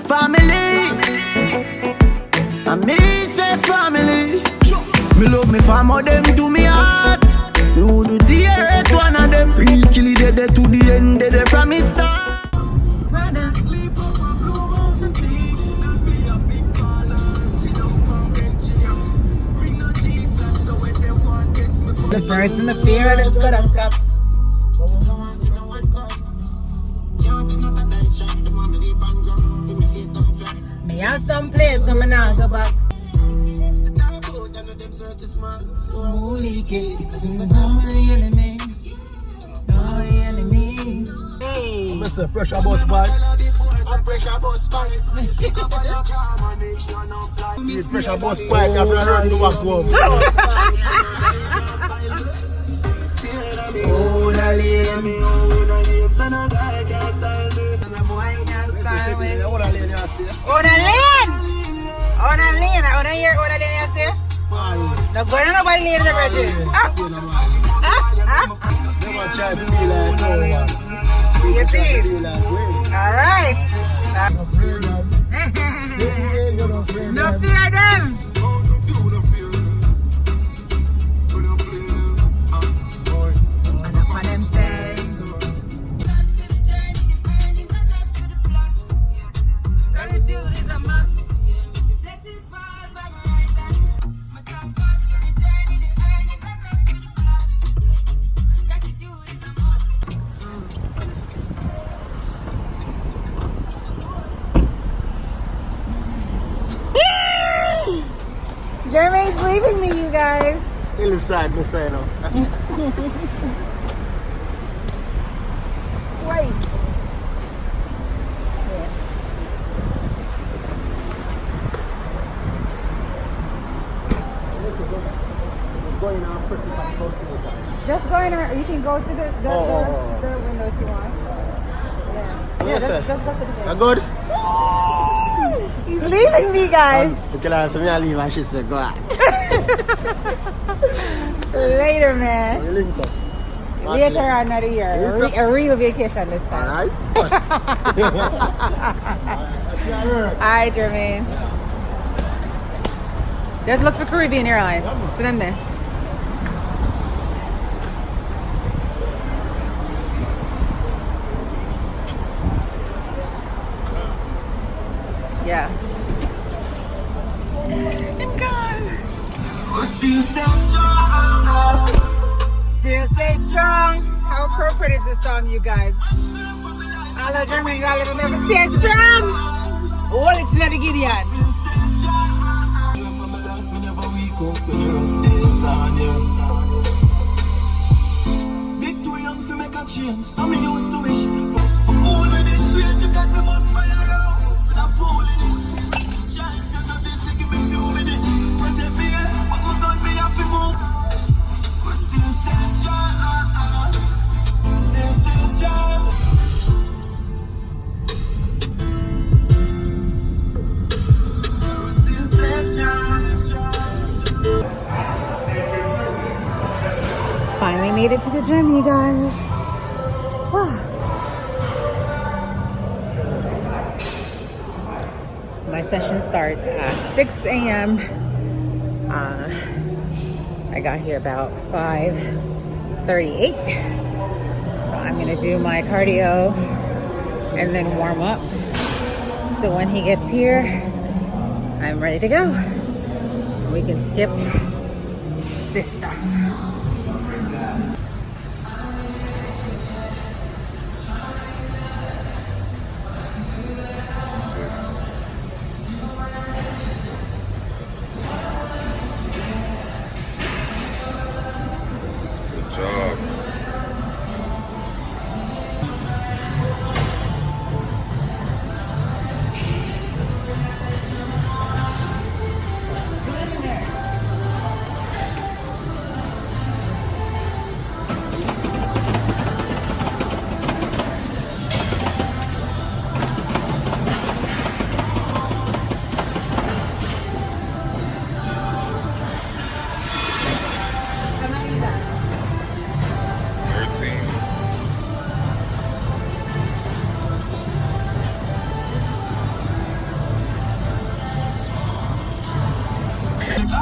family. And me say family. Me love me family, them to me heart. Me would do the earth one of them. Real killy dead to the end, dead from me start. Rather sleep up a blue mountain peak than be a big baller. Sit down from bench in ring no Jesus, so when them want this me. The person I fear is got a cops. Me have some place, so me not go back. Holy cake, cause in the time of the enemy, no enemy. Hey, Mr. Pressure Bus Bike. Pressure Bus Bike. See Pressure Bus Bike, I'm gonna run to back home. Oh, na lane me, oh, na lane, son of guy can't style me. And a boy can't style me. Oh, na lane, you stay. Oh, na lane! Oh, na lane, oh, na here, oh, na lane, you stay. No, go on nobody lane in the pressure. Never try to be like no one. You see? Alright. No fear them. Enough of them stairs. Gratitude is a must. Blessings fall by my right hand. My God for the journey, the earnings, I just for the plus. Gratitude is a must. Jeremy's leaving me, you guys. Inside, me say no. Wait. Going on, pressing back, go to Just going around. You can go to the window if you want. Yeah. Yes, sir. Just go to the gate. Good? He's leaving me, guys. Because I leave and she said, go on. Later, man. We link up. Later on, another year. A real vacation this time. Alright. Alright, Jermaine. Just look for Caribbean Airlines. It's them there. Yeah. I'm gone. Still stay strong. Still stay strong. How appropriate is this song, you guys? Hello, Jermaine. Y'all let never stay strong. Hold it to the Gideon. Big too young to make a change. Some used to wish for all of this sweet to get me most by your house. With a pool in it. Giants and not this, give me few minutes. Protect me, but my gun me have to move. We still stay strong. Still strong. We still stay strong. Finally made it to the gym, you guys. My session starts at 6 a.m. I got here about 5:38. So I'm gonna do my cardio and then warm up. So when he gets here, I'm ready to go. We can skip this stuff.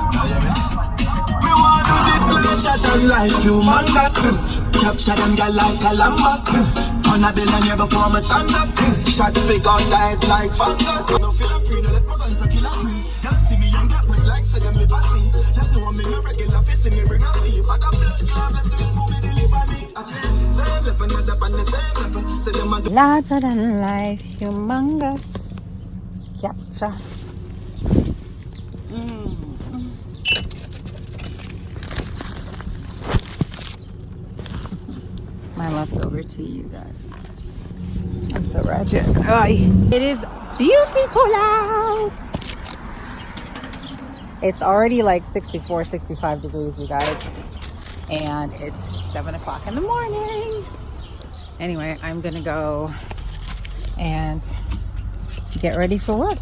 Me want do this larger than life, humongous. Capture them girl like Columbus. On a billionaire before me thunders. Shot big out dive like fungus. No feel a pre, no let my guns a killer queen. Y'all see me and get wet like say them live a sea. Y'all know me no regular face, me bring a fee. But a blood clot, let's see me move me deliver me. Same level, not up on the same level. Say them a Larger than life, humongous. Capture. My leftover tea, you guys. I'm so ratchet. It is beautiful out. It's already like 64, 65 degrees, you guys. And it's 7 o'clock in the morning. Anyway, I'm gonna go and get ready for work.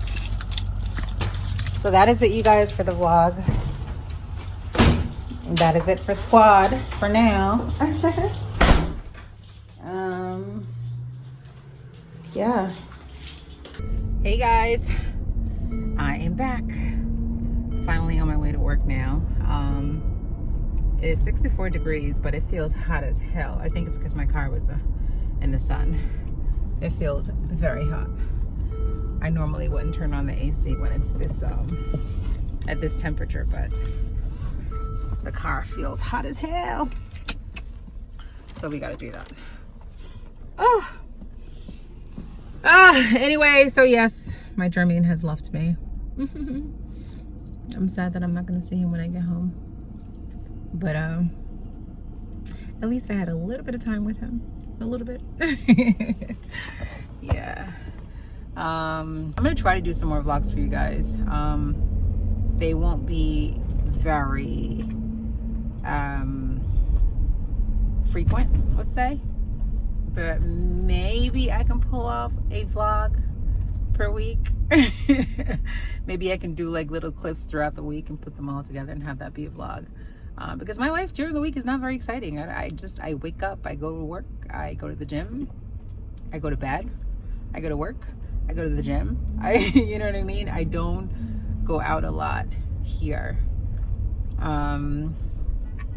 So that is it, you guys, for the vlog. That is it for squad for now. Yeah. Hey guys, I am back. Finally on my way to work now. It is 64 degrees, but it feels hot as hell. I think it's because my car was in the sun. It feels very hot. I normally wouldn't turn on the AC when it's this at this temperature, but the car feels hot as hell. So we gotta do that. Anyway, so yes, my German has left me. I'm sad that I'm not gonna see him when I get home. But at least I had a little bit of time with him. A little bit. Yeah. I'm gonna try to do some more vlogs for you guys. They won't be very frequent, let's say. But maybe I can pull off a vlog per week. Maybe I can do like little clips throughout the week and put them all together and have that be a vlog. Because my life during the week is not very exciting. I wake up, I go to work, I go to the gym, I go to bed, I go to work, I go to the gym. You know what I mean? I don't go out a lot here. Not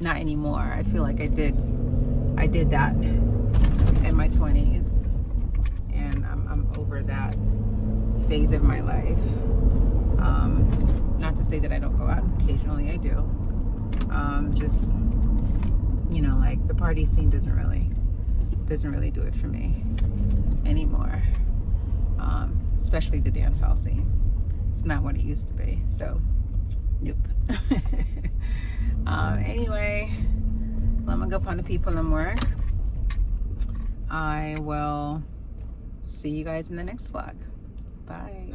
anymore. I feel like I did that in my 20s, and I'm over that phase of my life. Not to say that I don't go out occasionally, I do. Just, you know, like the party scene doesn't really do it for me anymore. Especially the dance hall scene. It's not what it used to be, so nope. Anyway, I'm gonna go find the people in work. I will see you guys in the next vlog. Bye.